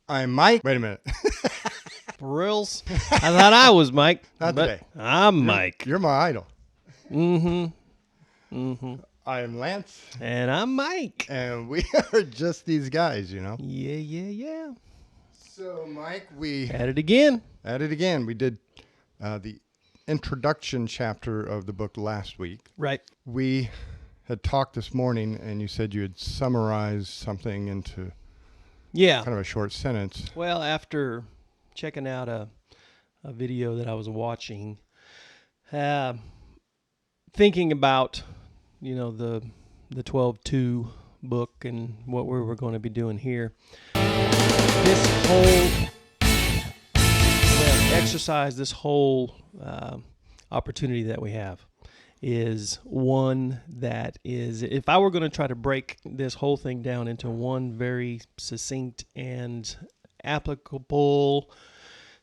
I'm Mike. Wait a minute. Brills. I thought I was Mike. Not but today. I'm Mike. You're my idol. Mm-hmm. I am Lance. And I'm Mike. And we are just these guys, you know. Yeah. So, Mike, we At it again. We did the introduction chapter of the book last week. Right. We had talked this morning, and you said you had summarized something into kind of a short sentence. Well, after checking out a video that I was watching, thinking about, the 12-2 book and what we were going to be doing here, this whole exercise, this whole opportunity that we have is one that is, if I were going to try to break this whole thing down into one very succinct and applicable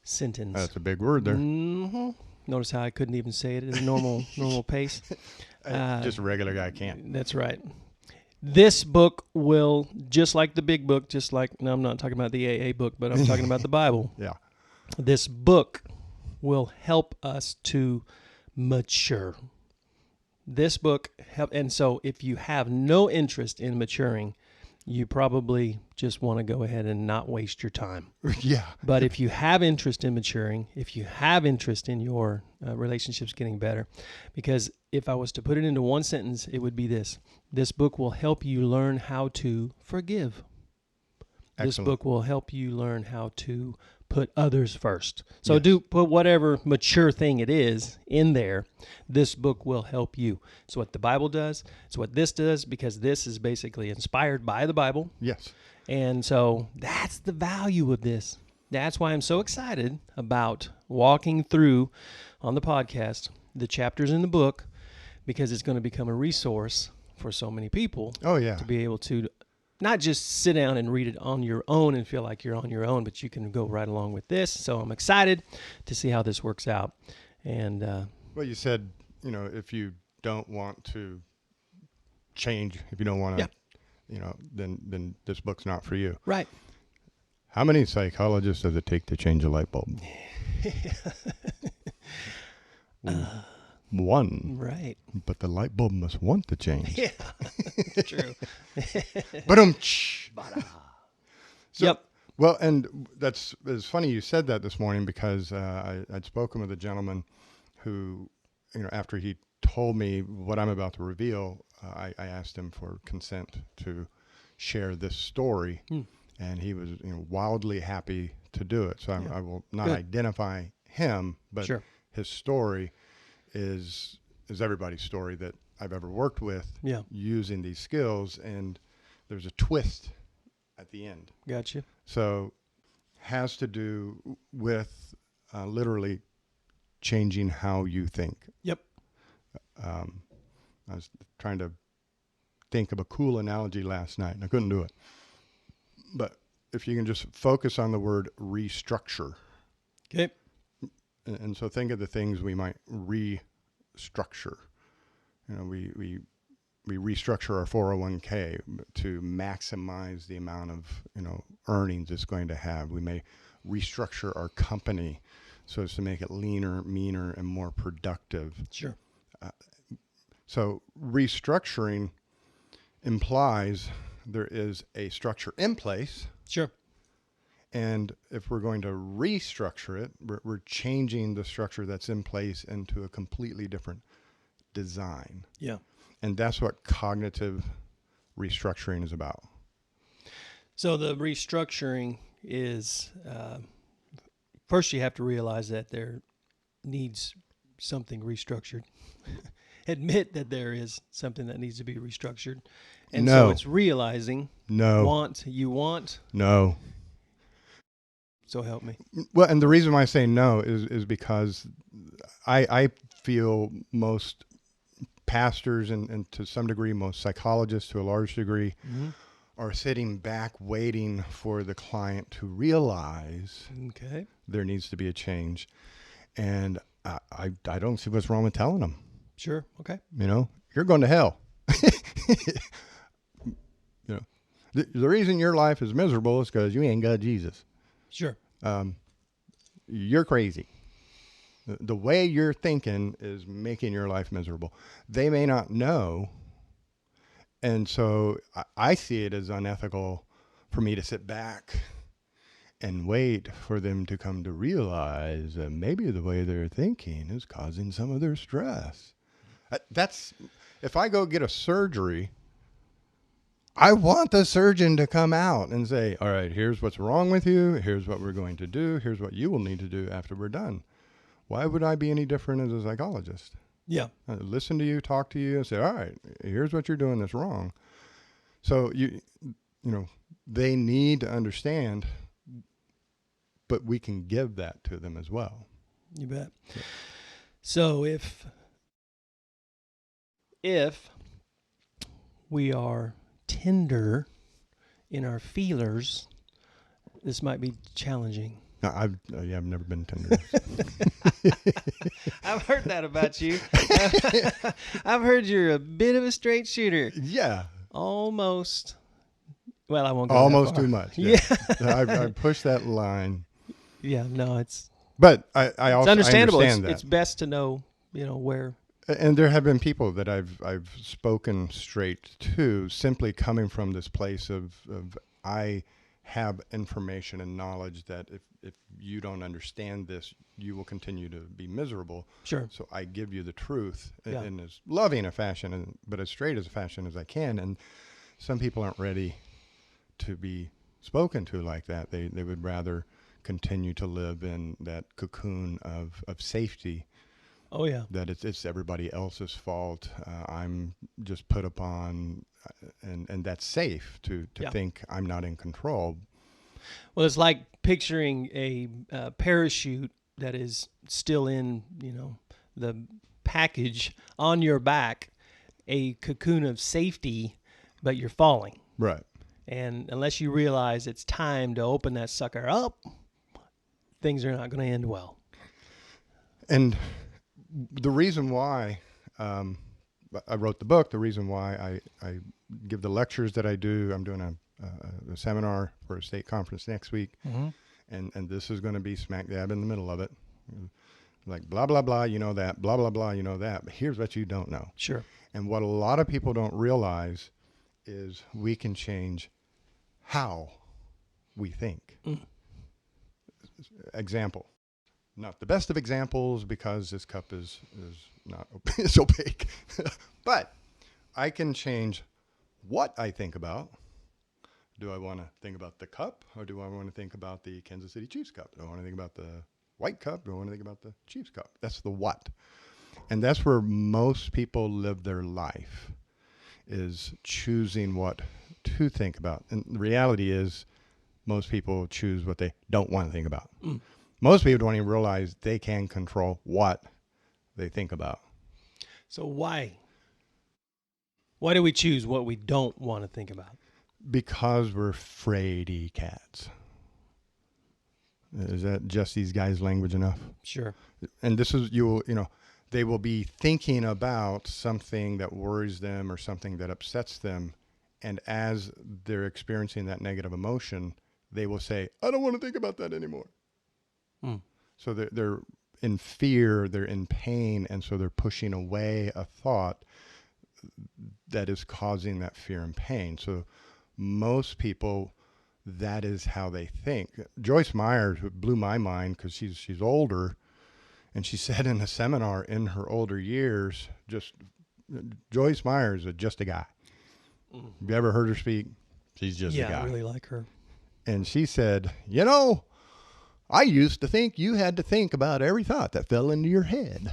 sentence. That's a big word there. Mm-hmm. Notice how I couldn't even say it at a normal pace. Just a regular guy can't. That's right. This book will, just like the big book, no, I'm not talking about the AA book, but I'm talking about the Bible. Yeah. This book will help us to mature. This book and so if you have no interest in maturing, you probably just want to go ahead and not waste your time. Yeah. But if you have interest in maturing, if you have interest in your relationships getting better, because if I was to put it into one sentence, it would be this. This book will help you learn how to forgive. Excellent. This book will help you learn how to put others first. So put whatever mature thing it is in there. This book will help you. It's what the Bible does. It's what this does, because this is basically inspired by the Bible. Yes. And so that's the value of this. That's why I'm so excited about walking through on the podcast the chapters in the book, because it's going to become a resource for so many people. Oh, yeah. To be able to not just sit down and read it on your own and feel like you're on your own, but you can go right along with this. So I'm excited to see how this works out. And well, you said, if you don't want to change, if you don't want to, then this book's not for you. Right. How many psychologists does it take to change a light bulb? One. Right. But the light bulb must want to change. Yeah, true. So, yep. Well, and it's funny you said that this morning, because I'd spoken with a gentleman who, after he told me what I'm about to reveal, I asked him for consent to share this story, and he was wildly happy to do it. So I will not identify him, but his story is everybody's story that I've ever worked with using these skills, and there's a twist at the end. Gotcha. So has to do with literally changing how you think. Yep. I was trying to think of a cool analogy last night, and I couldn't do it. But if you can just focus on the word restructure. Okay. And so think of the things we might restructure. We restructure our 401k to maximize the amount of earnings it's going to have. We may restructure our company so as to make it leaner, meaner, and more productive. Sure. So restructuring implies there is a structure in place. Sure. And if we're going to restructure it, we're changing the structure that's in place into a completely different design. Yeah. And that's what cognitive restructuring is about. So the restructuring is, first you have to realize that there needs something restructured. Admit that there is something that needs to be restructured. And so it's realizing. No. You want. No. So help me. Well, and the reason why I say no is because I feel most pastors and to some degree most psychologists to a large degree are sitting back waiting for the client to realize there needs to be a change. And I don't see what's wrong with telling them. Sure. Okay. You're going to hell. The reason your life is miserable is because you ain't got Jesus. Sure. You're crazy. The way you're thinking is making your life miserable. They may not know. And so I see it as unethical for me to sit back and wait for them to come to realize that maybe the way they're thinking is causing some of their stress. That's if I go get a surgery, I want the surgeon to come out and say, all right, here's what's wrong with you. Here's what we're going to do. Here's what you will need to do after we're done. Why would I be any different as a psychologist? Yeah. Listen to you, talk to you, and say, all right, here's what you're doing that's wrong. So, you know, they need to understand, but we can give that to them as well. You bet. So if we are tender in our feelers, this might be challenging. No, I've never been tender. I've heard that about you. I've heard you're a bit of a straight shooter. Yeah. Almost. Well, I won't go Almost that far. too much. Yeah. I pushed that line. Yeah, no, it's But I also it's understandable. I understand that. It's best to know, where. And there have been people that I've spoken straight to, simply coming from this place of I have information and knowledge that if you don't understand this, you will continue to be miserable. Sure. So I give you the truth Yeah. in as loving a fashion, but as straight as a fashion as I can. And some people aren't ready to be spoken to like that. They would rather continue to live in that cocoon of safety. Oh, yeah. That it's everybody else's fault. I'm just put upon, and that's safe to Yeah. think I'm not in control. Well, it's like picturing a parachute that is still in, the package on your back, a cocoon of safety, but you're falling. Right. And unless you realize it's time to open that sucker up, things are not going to end well. And the reason why I wrote the book, the reason why I give the lectures that I do, I'm doing a seminar for a state conference next week, and this is going to be smack dab in the middle of it. Like, blah, blah, blah, you know that, blah, blah, blah, you know that. But here's what you don't know. Sure. And what a lot of people don't realize is we can change how we think. Example. Not the best of examples because this cup is not it's opaque. But I can change what I think about. Do I want to think about the cup, or do I want to think about the Kansas City Chiefs cup? Do I want to think about the white cup? Do I want to think about the Chiefs cup? That's the what. And that's where most people live their life, is choosing what to think about. And the reality is most people choose what they don't want to think about. Most people don't even realize they can control what they think about. So why? Why do we choose what we don't want to think about? Because we're fraidy cats. Is that just these guys' language enough? Sure. And this is, they will be thinking about something that worries them or something that upsets them. And as they're experiencing that negative emotion, they will say, I don't want to think about that anymore. So they're in fear, they're in pain, and so they're pushing away a thought that is causing that fear and pain. So most people, that is how they think. Joyce Myers blew my mind because she's older, and she said in a seminar in her older years, Joyce Myers is just a guy. Have you ever heard her speak? She's just a guy. Yeah, I really like her. And she said, I used to think you had to think about every thought that fell into your head.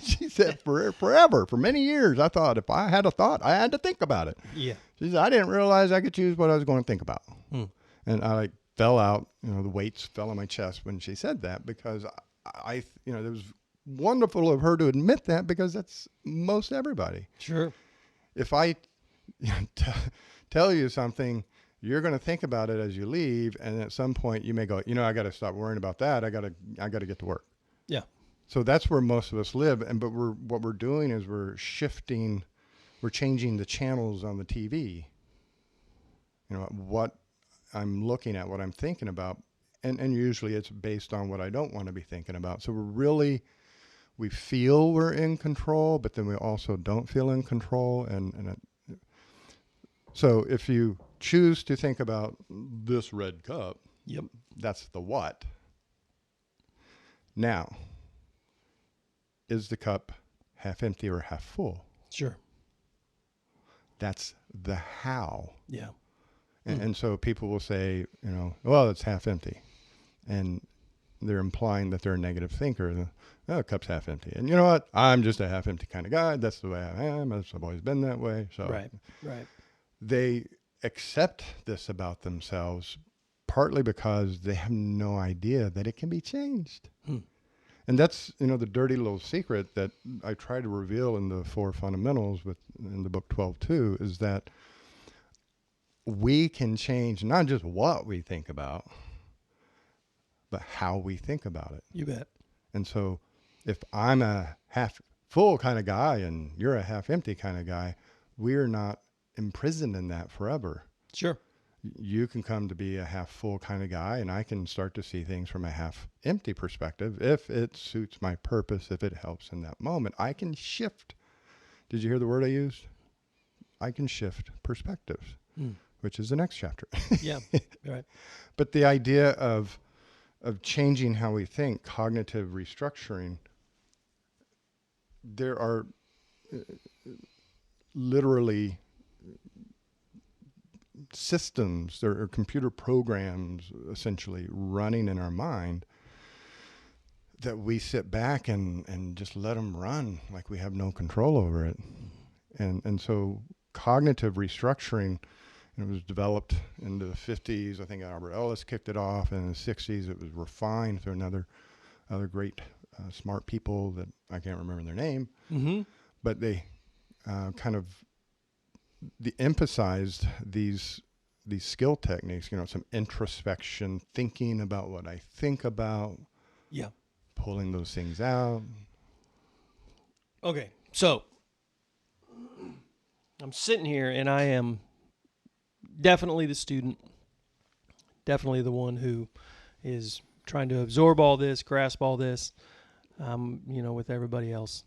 She said, forever, for many years, I thought if I had a thought, I had to think about it. Yeah. She said, I didn't realize I could choose what I was going to think about. And I fell out, the weights fell on my chest when she said that, because it was wonderful of her to admit that, because that's most everybody. Sure. If I tell you something, you're going to think about it as you leave, and at some point you may go, I got to stop worrying about that. I got to get to work. Yeah. So that's where most of us live, but what we're doing is we're changing the channels on the TV. What I'm looking at, what I'm thinking about, and usually it's based on what I don't want to be thinking about. So we feel we're in control, but then we also don't feel in control. So if you choose to think about this red cup, Yep. that's the what. Now, is the cup half empty or half full? Sure. That's the how. Yeah. And so people will say, well, it's half empty. And they're implying that they're a negative thinker. Oh, the cup's half empty. And you know what? I'm just a half empty kind of guy. That's the way I am. I've always been that way. So Right. they accept this about themselves partly because they have no idea that it can be changed. And that's, the dirty little secret that I try to reveal in the 4 fundamentals in the book 12.2 is that we can change not just what we think about, but how we think about it. You bet. And so if I'm a half full kind of guy and you're a half empty kind of guy, we're not imprisoned in that forever. Sure. You can come to be a half full kind of guy, and I can start to see things from a half empty perspective. If it suits my purpose, if it helps in that moment, I can shift. Did you hear the word I used? I can shift perspectives, which is the next chapter. Yeah. Right. But the idea of changing how we think, cognitive restructuring, there are literally systems, there are computer programs essentially running in our mind that we sit back and just let them run like we have no control over it. And so cognitive restructuring, it was developed in the 50s. I think Albert Ellis kicked it off. And in the 60s, it was refined through other great smart people that I can't remember their name. Mm-hmm. But they emphasized these skill techniques, some introspection, thinking about what I think about, Yeah. pulling those things out. Okay. So I'm sitting here and I am definitely the student, definitely the one who is trying to absorb all this, grasp all this, with everybody else.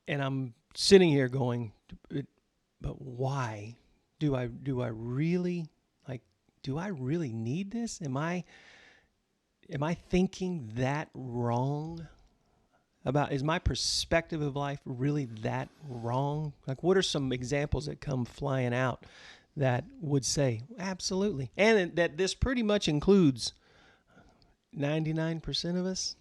And I'm sitting here going, but why do I really need this? Am I thinking that wrong is my perspective of life really that wrong? Like, what are some examples that come flying out that would say absolutely? And that this pretty much includes 99% of us.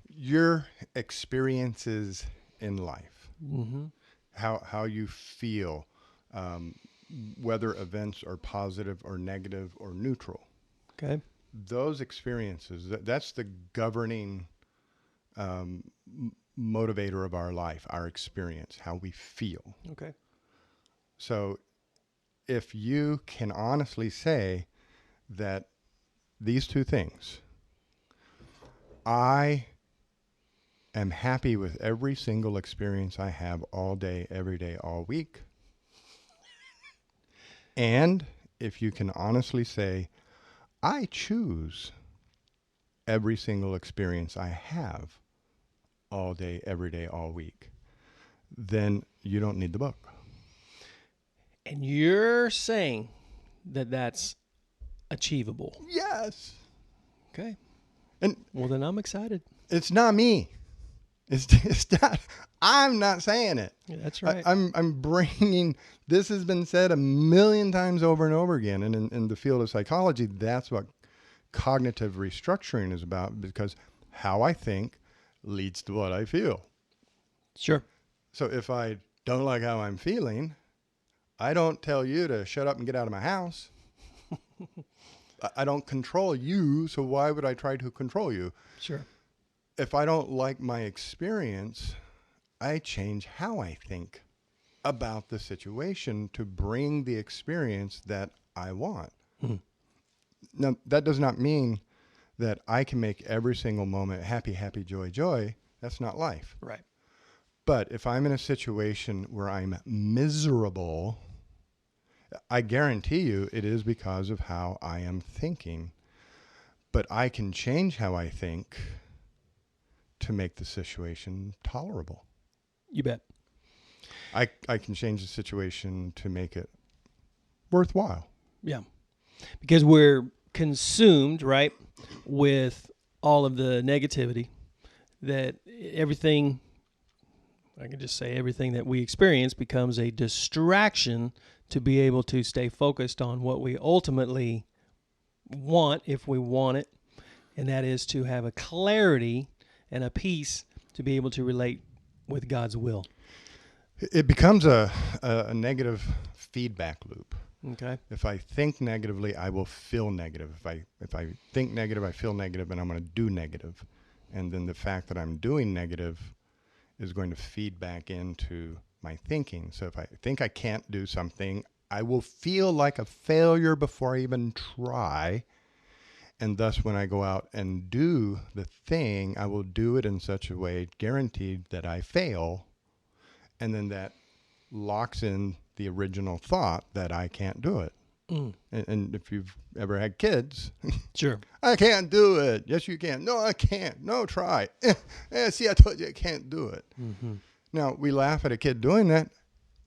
Your experiences in life, Mm-hmm. how you feel, whether events are positive or negative or neutral. Okay. Those experiences, that's the governing motivator of our life, our experience, how we feel. Okay. So if you can honestly say that these two things, I am happy with every single experience I have all day, every day, all week. And if you can honestly say, I choose every single experience I have all day, every day, all week, then you don't need the book. And you're saying that that's achievable. Yes. Okay. And Well, then I'm excited. it's not me. It's not. I'm not saying it. Yeah, that's right. I'm bringing. This has been said a million times over and over again, and in the field of psychology, that's what cognitive restructuring is about. Because how I think leads to what I feel. Sure. So if I don't like how I'm feeling, I don't tell you to shut up and get out of my house. I don't control you, so why would I try to control you? Sure. If I don't like my experience, I change how I think about the situation to bring the experience that I want. Mm-hmm. Now, that does not mean that I can make every single moment happy, happy, joy, joy. That's not life. Right. But if I'm in a situation where I'm miserable, I guarantee you it is because of how I am thinking. But I can change how I think to make the situation tolerable. You bet. I can change the situation to make it worthwhile. Yeah. Because we're consumed, right, with all of the negativity that everything, I can just say everything that we experience becomes a distraction to be able to stay focused on what we ultimately want, if we want it, and that is to have a clarity and a peace to be able to relate with God's will. It becomes a negative feedback loop. Okay. If I think negatively, I will feel negative. If I think negative, I feel negative, and I'm going to do negative. And then the fact that I'm doing negative is going to feed back into my thinking. So if I think I can't do something, I will feel like a failure before I even try. And thus, when I go out and do the thing, I will do it in such a way guaranteed that I fail. And then that locks in the original thought that I can't do it. And if you've ever had kids, Sure. I can't do it. Yes, you can. No, I can't. No, try. See, I told you I can't do it. Mm-hmm. Now, we laugh at a kid doing that.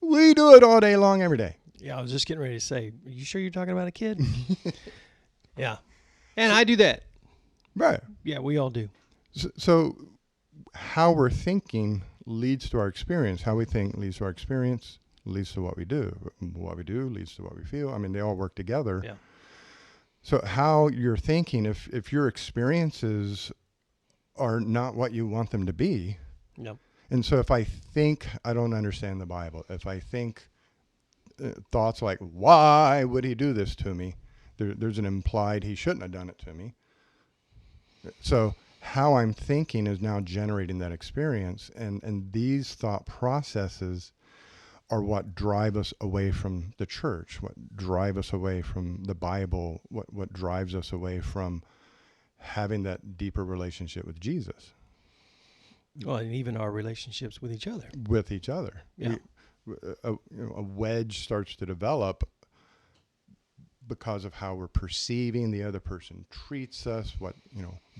We do it all day long, every day. Yeah, I was just getting ready to say, are you sure you're talking about a kid? Yeah. And I do that. Right. Yeah, we all do. So how we're thinking leads to our experience. How we think leads to our experience, leads to what we do. What we do leads to what we feel. I mean, they all work together. Yeah. So how you're thinking, if your experiences are not what you want them to be, Yep. and so if I think I don't understand the Bible, if I think thoughts like, why would he do this to me? There's an implied he shouldn't have done it to me. So how I'm thinking is now generating that experience. And these thought processes are what drive us away from the church, what drive us away from the Bible, what drives us away from having that deeper relationship with Jesus. Well, and even our relationships with each other. With each other. Yeah. A wedge starts to develop because of how we're perceiving the other person treats us, what,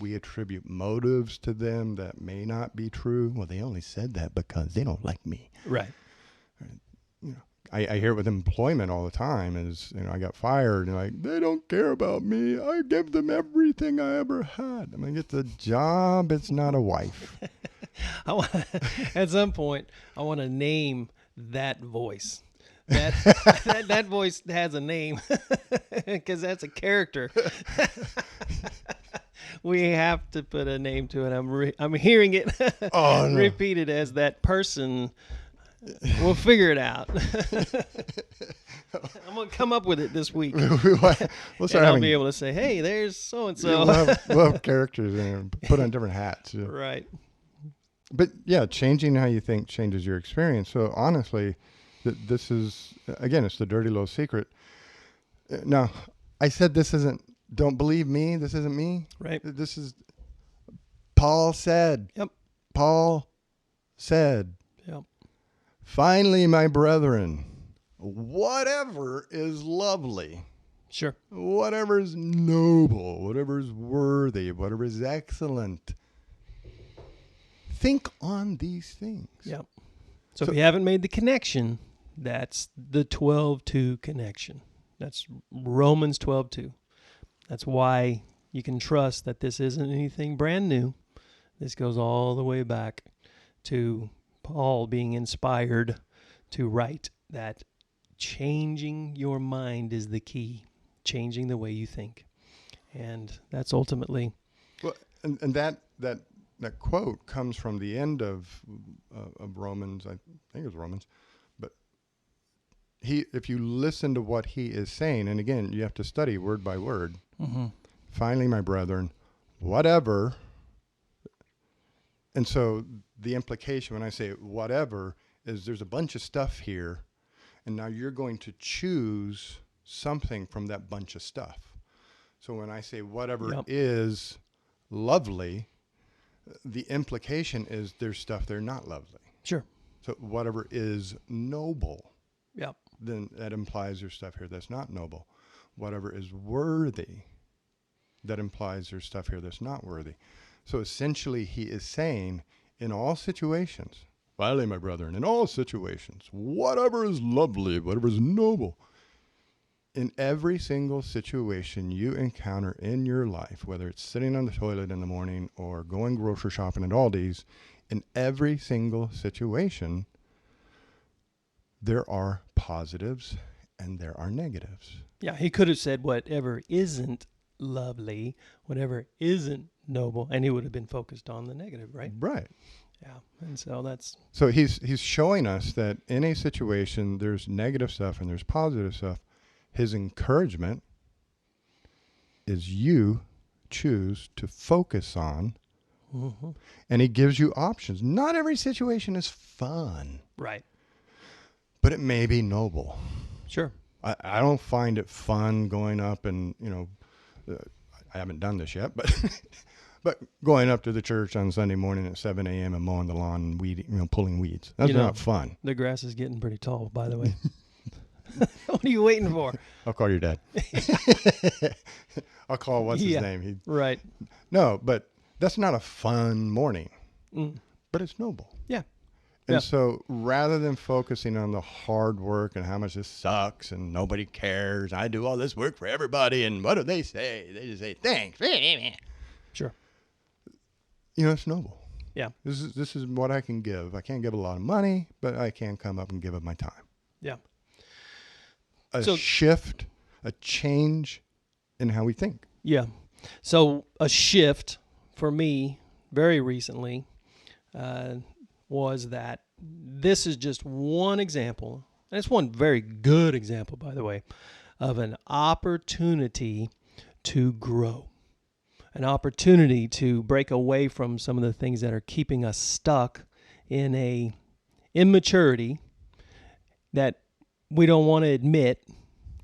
we attribute motives to them that may not be true. Well, they only said that because they don't like me. Right. I hear it with employment all the time is, I got fired and like, they don't care about me. I give them everything I ever had. I mean, it's a job. It's not a wife. At some point, I want to name that voice. That voice has a name because that's a character. We have to put a name to it. I'm hearing it repeated as that person. We'll figure it out. I'm gonna come up with it this week. We'll start I'll be able to say, "Hey, there's so and so." We'll have characters and put on different hats. Yeah. Right. But yeah, changing how you think changes your experience. So honestly, this is, again, it's the dirty little secret. Now, I said this isn't, don't believe me, this isn't me. Right. This is, Paul said. Yep. Paul said. Yep. Finally, my brethren, whatever is lovely. Sure. Whatever is noble, whatever is worthy, whatever is excellent. Think on these things. Yep. So if you haven't made the connection, that's the 12:2 connection. That's Romans 12:2. That's why you can trust that this isn't anything brand new. This goes all the way back to Paul being inspired to write that changing your mind is the key, changing the way you think. And that's ultimately... Well, and that quote comes from the end of Romans. I think it was Romans, but if you listen to what he is saying, and again, you have to study word by word. Mm-hmm. Finally, my brethren, whatever. And so the implication when I say whatever is there's a bunch of stuff here, and now you're going to choose something from that bunch of stuff. So when I say whatever is lovely, the implication is there's stuff they're not lovely. Sure. So whatever is noble. Yep. then that implies there's stuff here that's not noble. Whatever is worthy, that implies there's stuff here that's not worthy. So essentially, he is saying, in all situations, finally, my brethren, in all situations, whatever is lovely, whatever is noble, in every single situation you encounter in your life, whether it's sitting on the toilet in the morning or going grocery shopping at Aldi's, in every single situation, there are positives and there are negatives. Yeah, he could have said whatever isn't lovely, whatever isn't noble, and he would have been focused on the negative, right? Right. Yeah, and so that's So he's showing us that in a situation there's negative stuff and there's positive stuff. His encouragement is you choose to focus on, and he gives you options. Not every situation is fun, right. but it may be noble. Sure. I don't find it fun going up and, I haven't done this yet, but but going up to the church on Sunday morning at 7 a.m. and mowing the lawn and pulling weeds. That's not fun. The grass is getting pretty tall, by the way. What are you waiting for? I'll call your dad. I'll call what's his name. Right. No, but that's not a fun morning, but it's noble. Yeah. And so rather than focusing on the hard work and how much this sucks and nobody cares, I do all this work for everybody, and what do they say? They just say, thanks. Sure. It's noble. Yeah. This is what I can give. I can't give a lot of money, but I can come up and give of my time. Yeah. A shift, a change in how we think. Yeah. So a shift for me very recently was that this is just one example, and it's one very good example, by the way, of an opportunity to grow, an opportunity to break away from some of the things that are keeping us stuck in a immaturity that we don't want to admit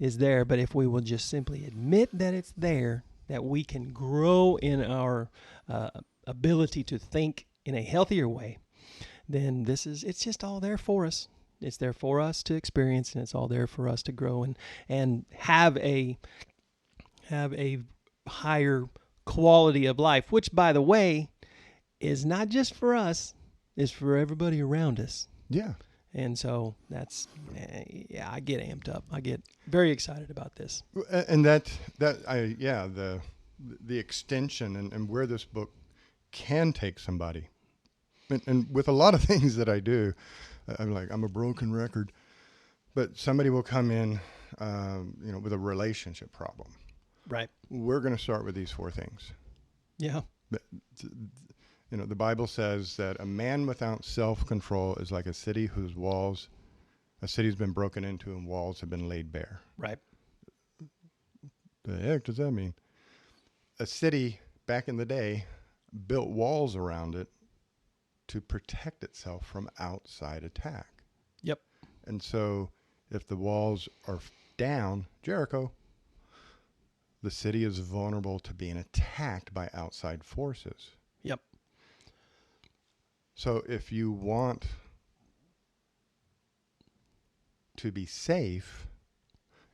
is there. But if we will just simply admit that it's there, that we can grow in our ability to think in a healthier way, then it's just all there for us. It's there for us to experience, and it's all there for us to grow and have a higher quality of life, which, by the way, is not just for us, is for everybody around us. Yeah. And so that's, I get amped up. I get very excited about this. And the extension and where this book can take somebody. And with a lot of things that I do, I'm a broken record, but somebody will come in, with a relationship problem. Right. We're going to start with these 4 things. Yeah. The Bible says that a man without self-control is like a city's been broken into and walls have been laid bare. Right. The heck does that mean? A city back in the day built walls around it to protect itself from outside attack. Yep. And so if the walls are down, Jericho, the city is vulnerable to being attacked by outside forces. Yep. So if you want to be safe,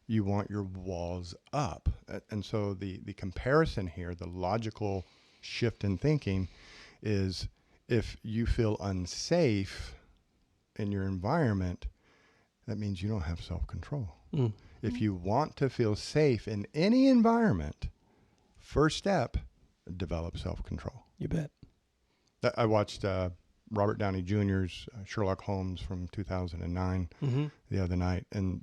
you want your walls up. And so the comparison here, the logical shift in thinking is, if you feel unsafe in your environment, that means you don't have self-control. If you want to feel safe in any environment, first step, develop self-control. You bet. I watched Robert Downey Jr.'s Sherlock Holmes from 2009 the other night, and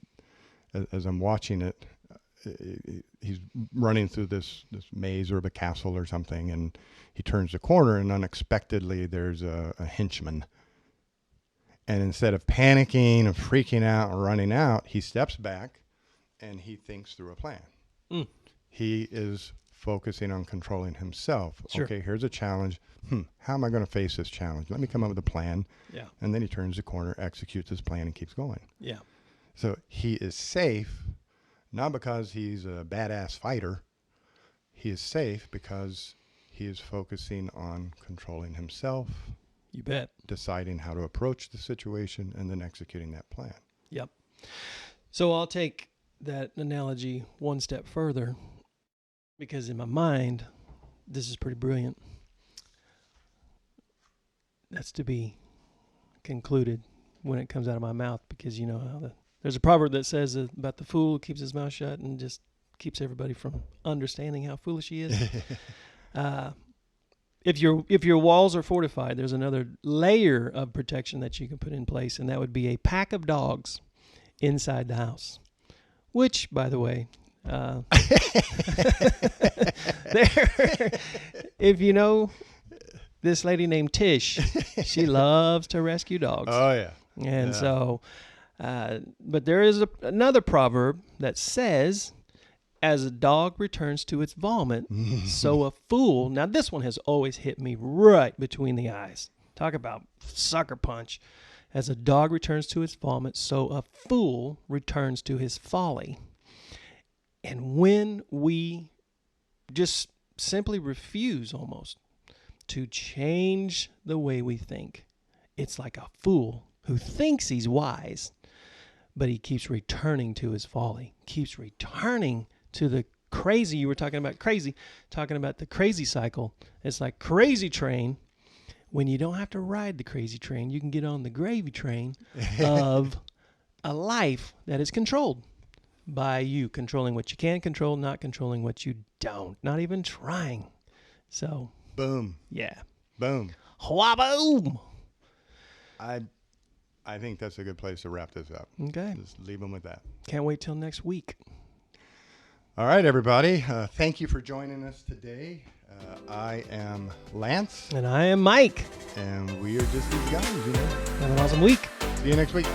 as I'm watching it, he's running through this maze or a castle or something, and he turns the corner, and unexpectedly there's a henchman. And instead of panicking and freaking out and running out, he steps back and he thinks through a plan. He is focusing on controlling himself. Sure. Okay, here's a challenge. How am I going to face this challenge? Let me come up with a plan. Yeah. And then he turns the corner, executes his plan, and keeps going. Yeah. So he is safe, not because he's a badass fighter. He is safe because he is focusing on controlling himself. You bet. Deciding how to approach the situation and then executing that plan. Yep. So I'll take that analogy one step further, because in my mind, this is pretty brilliant. That's to be concluded when it comes out of my mouth, because you know how there's a proverb that says about the fool who keeps his mouth shut and just keeps everybody from understanding how foolish he is. If your walls are fortified, there's another layer of protection that you can put in place, and that would be a pack of dogs inside the house. Which, by the way, if you know this lady named Tish, she loves to rescue dogs. Oh yeah. And Yeah. so, but there is another proverb that says, as a dog returns to its vomit, so a fool. Now, this one has always hit me right between the eyes. Talk about sucker punch. As a dog returns to its vomit, so a fool returns to his folly. And when we just simply refuse almost to change the way we think, it's like a fool who thinks he's wise, but he keeps returning to his folly, keeps returning to the crazy. You were talking about the crazy cycle. It's like crazy train. When you don't have to ride the crazy train, you can get on the gravy train of a life that is controlled by you, controlling what you can control, not controlling what you don't, not even trying. So, Boom. yeah. Boom. Hwa-boom. I think that's a good place to wrap this up. Okay. Just leave them with that. Can't wait till next week. All right, everybody. Thank you for joining us today. I am Lance, And I am Mike. and we are just these guys, you know. Have an awesome week. See you next week.